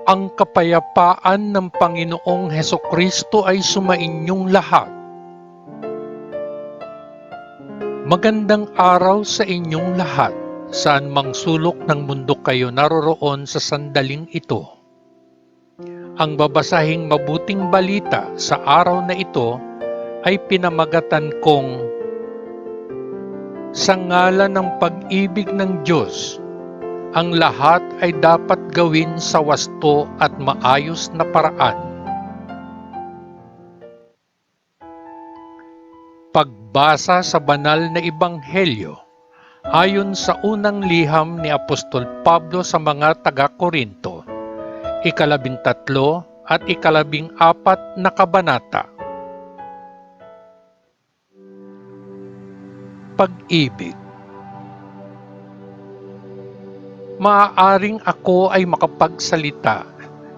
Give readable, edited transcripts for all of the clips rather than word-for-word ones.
Ang kapayapaan ng Panginoong Hesukristo ay sumainyong lahat. Magandang araw sa inyong lahat, saan mang sulok ng mundo kayo naroroon sa sandaling ito. Ang babasahing mabuting balita sa araw na ito ay pinamagatan kong sa ngalan ng pag-ibig ng Diyos, ang lahat ay dapat gawin sa wasto at maayos na paraan. Pagbasa sa banal na ebanghelyo ayon sa unang liham ni Apostol Pablo sa mga taga-Korinto, 13 at 14 na kabanata. Pag-ibig. Maaaring ako ay makapagsalita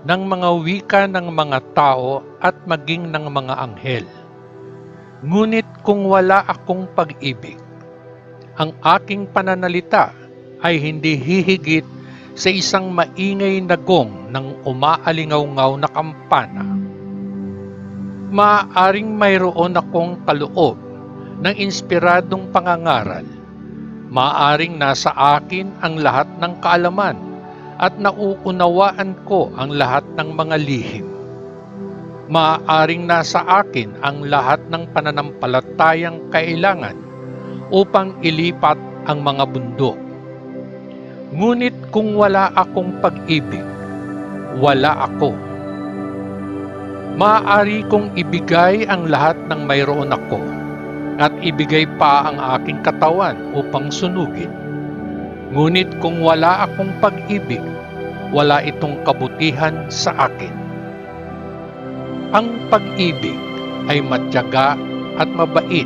ng mga wika ng mga tao at maging ng mga anghel. Ngunit kung wala akong pag-ibig, ang aking pananalita ay hindi hihigit sa isang maingay na gong ng umaalingaw-ngaw na kampana. Maaaring mayroon akong kaloob ng inspiradong pangangaral. Maaaring nasa akin ang lahat ng kaalaman at nauunawaan ko ang lahat ng mga lihim. Maaaring nasa akin ang lahat ng pananampalatayang kailangan upang ilipat ang mga bundok. Ngunit kung wala akong pag-ibig, wala ako. Maaari kong ibigay ang lahat ng mayroon ako at ibigay pa ang aking katawan upang sunugin. Ngunit kung wala akong pag-ibig, wala itong kabutihan sa akin. Ang pag-ibig ay matyaga at mabait.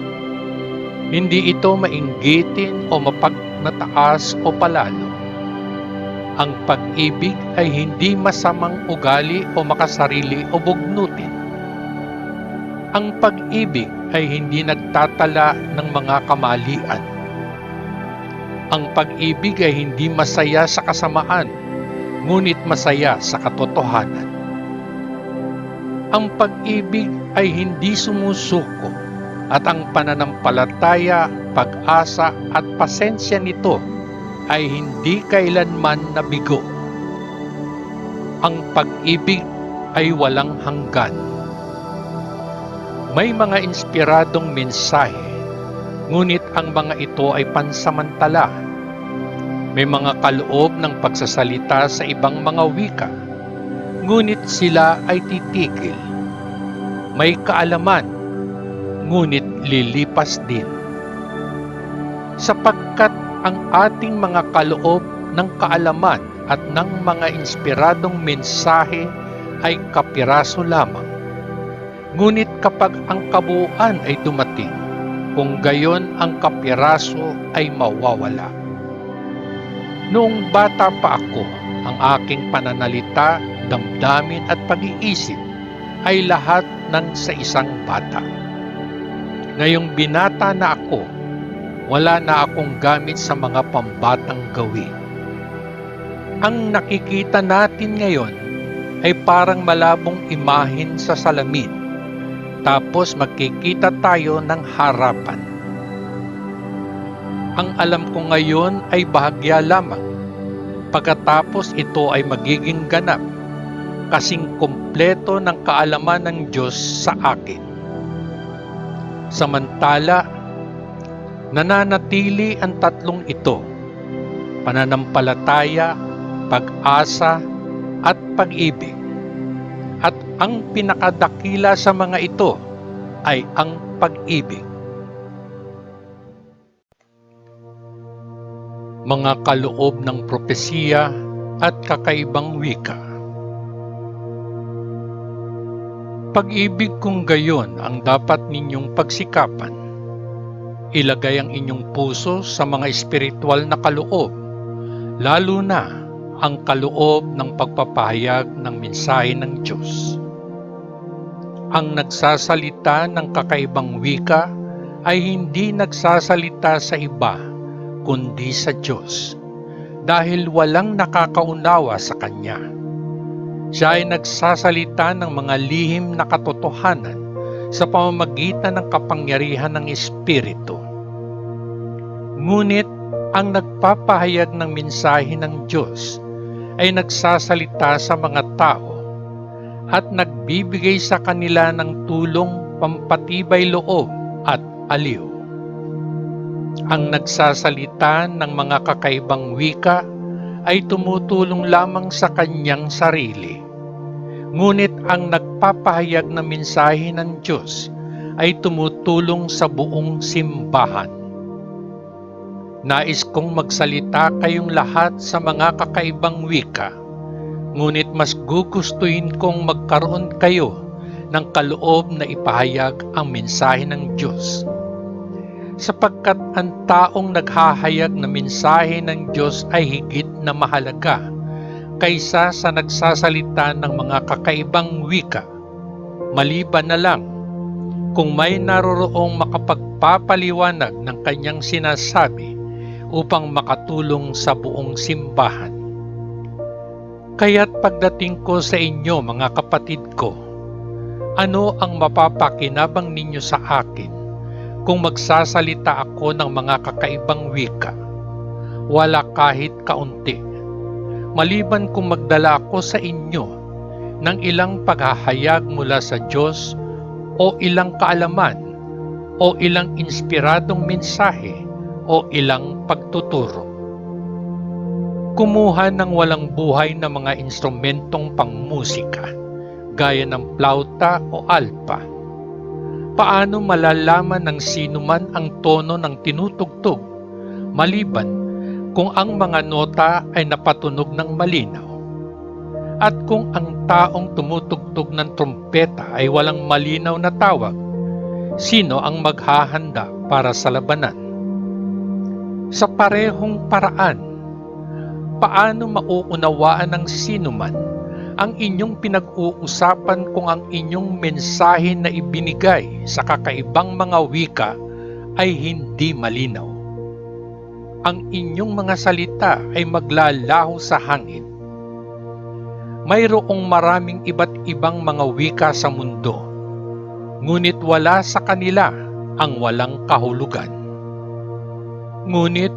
Hindi ito mainggitin o mapagmataas o palalo. Ang pag-ibig ay hindi masamang ugali o makasarili o bugnutin. Ang pag-ibig ay hindi nagtatala ng mga kamalian. Ang pag-ibig ay hindi masaya sa kasamaan, ngunit masaya sa katotohanan. Ang pag-ibig ay hindi sumusuko, at ang pananampalataya, pag-asa at pasensya nito ay hindi kailanman nabigo. Ang pag-ibig ay walang hanggan. May mga inspiradong mensahe, ngunit ang mga ito ay pansamantala. May mga kaloob ng pagsasalita sa ibang mga wika, ngunit sila ay titigil. May kaalaman, ngunit lilipas din. Sapagkat ang ating mga kaloob ng kaalaman at ng mga inspiradong mensahe ay kapiraso lamang. Ngunit kapag ang kabuuan ay dumating, kung gayon ang kapiraso ay mawawala. Noong bata pa ako, ang aking pananalita, damdamin at pag-iisip ay lahat ng sa isang bata. Ngayong binata na ako, wala na akong gamit sa mga pambatang gawin. Ang nakikita natin ngayon ay parang malabong imahen sa salamin. Tapos magkikita tayo ng harapan. Ang alam ko ngayon ay bahagya lamang. Pagkatapos ito ay magiging ganap, kasing kumpleto ng kaalaman ng Diyos sa akin. Samantala, nananatili ang tatlong ito: pananampalataya, pag-asa, at pag-ibig. At ang pinakadakila sa mga ito ay ang pag-ibig. Mga kaloob ng propesiya at kakaibang wika. Pag-ibig kung gayon ang dapat ninyong pagsikapan. Ilagay ang inyong puso sa mga espiritual na kaloob, lalo na ang kaloob ng pagpapahayag ng mensahe ng Diyos. Ang nagsasalita ng kakaibang wika ay hindi nagsasalita sa iba, kundi sa Diyos, dahil walang nakakaunawa sa Kanya. Siya ay nagsasalita ng mga lihim na katotohanan sa pamamagitan ng kapangyarihan ng Espiritu. Ngunit ang nagpapahayag ng mensahe ng Diyos ay nagsasalita sa mga tao at nagbibigay sa kanila ng tulong pampatibay loob at aliw. Ang nagsasalita ng mga kakaibang wika ay tumutulong lamang sa kanyang sarili. Ngunit ang nagpapahayag ng mensahe ng Diyos ay tumutulong sa buong simbahan. Nais kong magsalita kayong lahat sa mga kakaibang wika, ngunit mas gugustuhin kong magkaroon kayo ng kaloob na ipahayag ang mensahe ng Diyos. Sapagkat ang taong naghahayag na mensahe ng Diyos ay higit na mahalaga kaysa sa nagsasalita ng mga kakaibang wika, maliban na lang kung may naroroong makapagpapaliwanag ng kanyang sinasabi upang makatulong sa buong simbahan. Kaya't pagdating ko sa inyo, mga kapatid ko, ano ang mapapakinabang ninyo sa akin kung magsasalita ako ng mga kakaibang wika? Wala kahit kaunti. Maliban kung magdala ako sa inyo ng ilang paghahayag mula sa Diyos o ilang kaalaman o ilang inspiradong mensahe o ilang pagtuturo. Kumuha ng walang buhay na mga instrumentong pangmusika gaya ng plauta o alpa. Paano malalaman ng sinuman ang tono ng tinutugtog maliban kung ang mga nota ay napatunog ng malinaw? At kung ang taong tumutugtog ng trumpeta ay walang malinaw na tawag, sino ang maghahanda para sa labanan? Sa parehong paraan, paano mauunawaan ng sinuman ang inyong pinag-uusapan kung ang inyong mensahe na ibinigay sa kakaibang mga wika ay hindi malinaw? Ang inyong mga salita ay maglalaho sa hangin. Mayroong maraming iba't ibang mga wika sa mundo, ngunit wala sa kanila ang walang kahulugan. Ngunit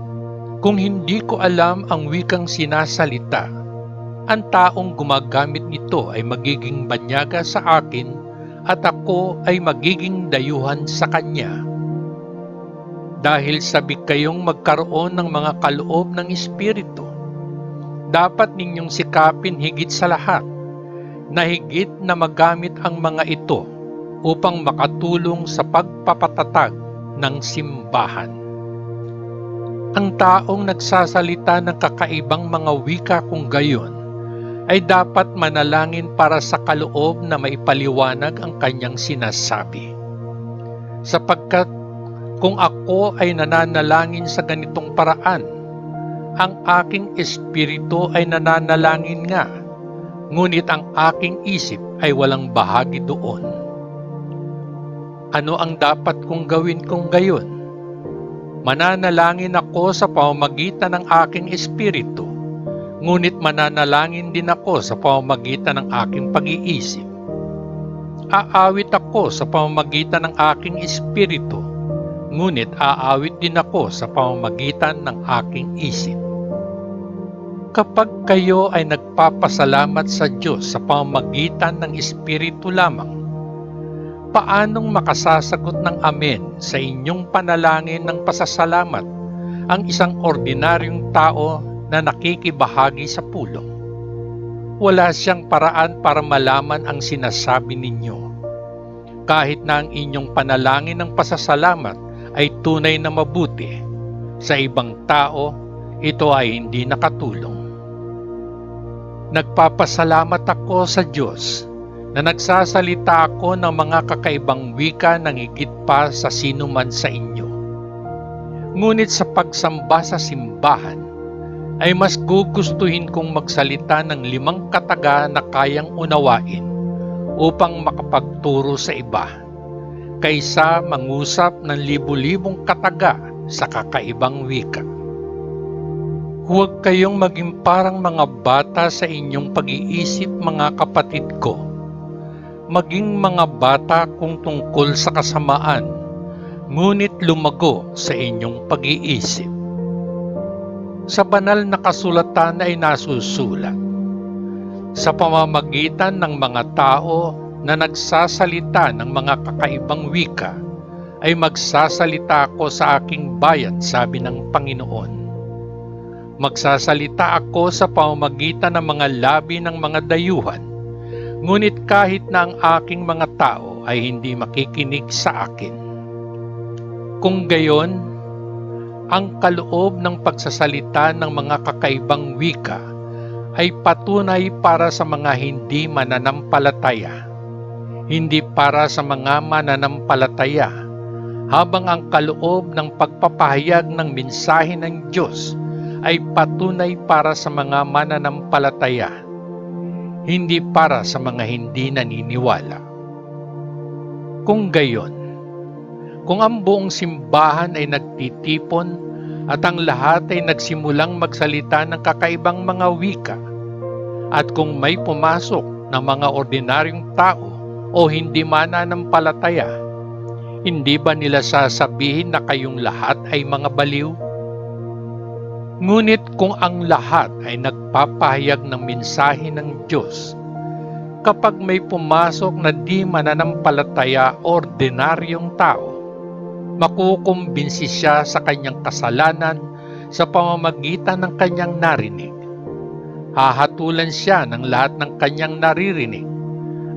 kung hindi ko alam ang wikang sinasalita, ang taong gumagamit nito ay magiging banyaga sa akin at ako ay magiging dayuhan sa kanya. Dahil sabik kayong magkaroon ng mga kaloob ng Espiritu, dapat ninyong sikapin higit sa lahat na higit na magamit ang mga ito upang makatulong sa pagpapatatag ng simbahan. Ang taong nagsasalita ng kakaibang mga wika kung gayon ay dapat manalangin para sa kaloob na maipaliwanag ang kanyang sinasabi. Sapagkat kung ako ay nananalangin sa ganitong paraan, ang aking espiritu ay nananalangin nga, ngunit ang aking isip ay walang bahagi doon. Ano ang dapat kong gawin kung gayon? Mananalangin ako sa pamamagitan ng aking espiritu, ngunit mananalangin din ako sa pamamagitan ng aking pag-iisip. Aawit ako sa pamamagitan ng aking espiritu, ngunit aawit din ako sa pamamagitan ng aking isip. Kapag kayo ay nagpapasalamat sa Diyos sa pamamagitan ng espiritu lamang, paanong makasasagot ng amen sa inyong panalangin ng pasasalamat ang isang ordinaryong tao na nakikibahagi sa pulong? Wala siyang paraan para malaman ang sinasabi ninyo. Kahit na ang inyong panalangin ng pasasalamat ay tunay na mabuti, sa ibang tao, ito ay hindi nakatulong. Nagpapasalamat ako sa Diyos na nagsasalita ako ng mga kakaibang wika ng higit pa sa sinuman sa inyo. Ngunit sa pagsamba sa simbahan, ay mas gugustuhin kong magsalita ng 5 kataga na kayang unawain upang makapagturo sa iba, kaysa mangusap ng libu-libong kataga sa kakaibang wika. Huwag kayong maging parang mga bata sa inyong pag-iisip, mga kapatid ko. Maging mga bata kung tungkol sa kasamaan, ngunit lumago sa inyong pag-iisip. Sa banal na kasulatan ay nasusulat, sa pamamagitan ng mga tao na nagsasalita ng mga kakaibang wika, ay magsasalita ako sa aking bayan, sabi ng Panginoon. Magsasalita ako sa pamamagitan ng mga labi ng mga dayuhan, ngunit kahit na ang aking mga tao ay hindi makikinig sa akin. Kung gayon, ang kaloob ng pagsasalita ng mga kakaibang wika ay patunay para sa mga hindi mananampalataya, hindi para sa mga mananampalataya, habang ang kaloob ng pagpapahayag ng mensahe ng Diyos ay patunay para sa mga mananampalataya, hindi para sa mga hindi naniniwala. Kung gayon, kung ang buong simbahan ay nagtitipon at ang lahat ay nagsimulang magsalita ng kakaibang mga wika, at kung may pumasok na mga ordinaryong tao o hindi mananampalataya, hindi ba nila sasabihin na kayong lahat ay mga baliw? Ngunit kung ang lahat ay nagpapahayag ng mensahe ng Diyos, kapag may pumasok na di mananampalataya o ordinaryong tao, makukumbinsi siya sa kanyang kasalanan sa pamamagitan ng kanyang narinig. Hahatulan siya ng lahat ng kanyang naririnig.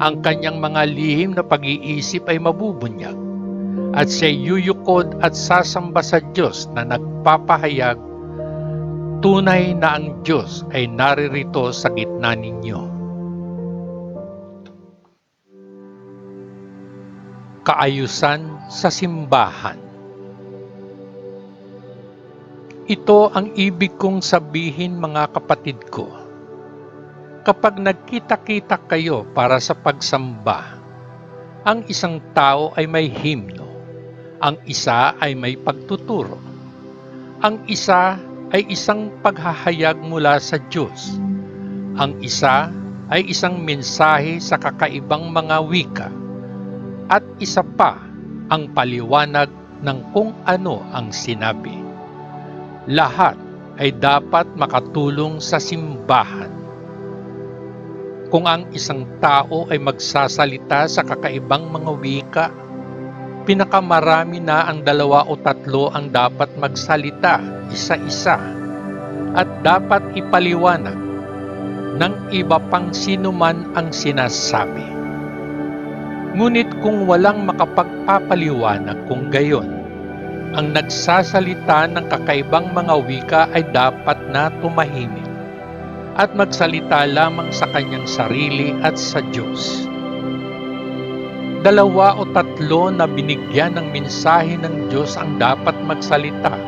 Ang kanyang mga lihim na pag-iisip ay mabubunyag, at siya yuyukod at sasamba sa Diyos na nagpapahayag, tunay na ang Diyos ay naririto sa gitna ninyo. Kaayusan sa simbahan. Ito ang ibig kong sabihin, mga kapatid ko. Kapag nagkita-kita kayo para sa pagsamba, ang isang tao ay may himno, ang isa ay may pagtuturo, ang isa ay isang paghahayag mula sa Diyos, ang isa ay isang mensahe sa kakaibang mga wika, at isa pa ang paliwanag ng kung ano ang sinabi. Lahat ay dapat makatulong sa simbahan. Kung ang isang tao ay magsasalita sa kakaibang mga wika, pinakamarami na ang 2 o 3 ang dapat magsalita isa-isa, at dapat ipaliwanag ng iba pang sinuman ang sinasabi. Ngunit kung walang makapagpapaliwanag kung gayon, ang nagsasalita ng kakaibang mga wika ay dapat na tumahimik at magsalita lamang sa kanyang sarili at sa Diyos. 2 o 3 na binigyan ng mensahe ng Diyos ang dapat magsalita,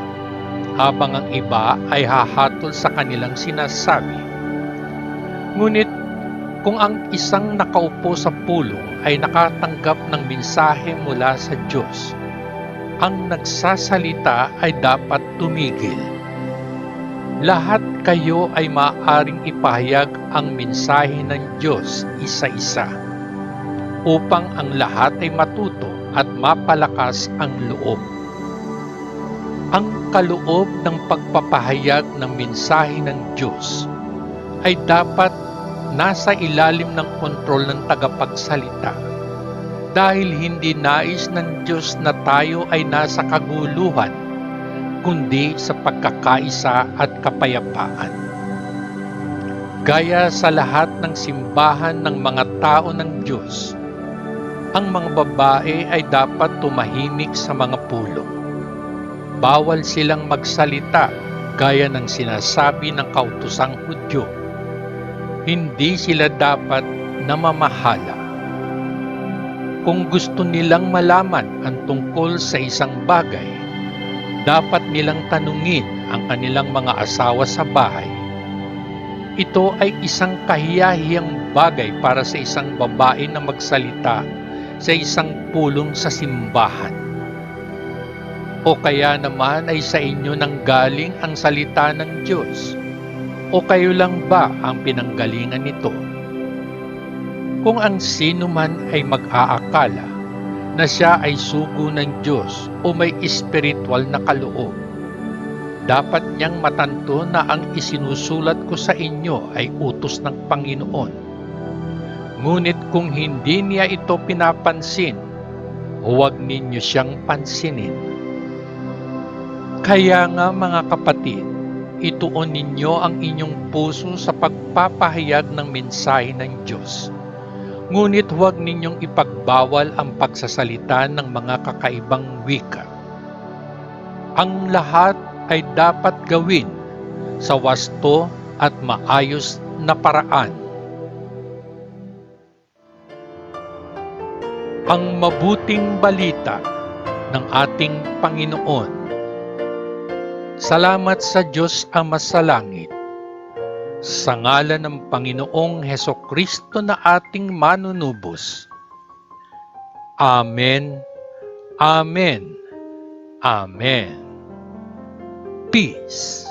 habang ang iba ay hahatol sa kanilang sinasabi. Ngunit kung ang isang nakaupo sa pulong ay nakatanggap ng mensahe mula sa Diyos, ang nagsasalita ay dapat tumigil. Lahat kayo ay maaaring ipahayag ang mensahe ng Diyos isa-isa, upang ang lahat ay matuto at mapalakas ang loob. Ang kaloob ng pagpapahayag ng mensahe ng Diyos ay dapat nasa ilalim ng kontrol ng tagapagsalita, dahil hindi nais ng Diyos na tayo ay nasa kaguluhan, kundi sa pagkakaisa at kapayapaan. Gaya sa lahat ng simbahan ng mga tao ng Diyos, ang mga babae ay dapat tumahimik sa mga pulong. Bawal silang magsalita gaya ng sinasabi ng kautosang Hudyo. Hindi sila dapat namamahala. Kung gusto nilang malaman ang tungkol sa isang bagay, dapat nilang tanungin ang kanilang mga asawa sa bahay. Ito ay isang kahiyahiyang bagay para sa isang babae na magsalita sa isang pulong sa simbahan. O kaya naman ay sa inyo nanggaling ang salita ng Diyos? O kayo lang ba ang pinanggalingan nito? Kung ang sino man ay mag-aakala na siya ay sugo ng Diyos o may espiritual na kaloob, dapat niyang matanto na ang isinusulat ko sa inyo ay utos ng Panginoon. Ngunit kung hindi niya ito pinapansin, huwag ninyo siyang pansinin. Kaya nga mga kapatid, ituon ninyo ang inyong puso sa pagpapahayag ng mensahe ng Diyos. Ngunit huwag ninyong ipagbawal ang pagsasalita ng mga kakaibang wika. Ang lahat ay dapat gawin sa wasto at maayos na paraan. Ang mabuting balita ng ating Panginoon. Salamat sa Diyos Ama sa langit. Sa ngalan ng Panginoong Hesukristo na ating manunubos. Amen. Amen. Amen. Peace.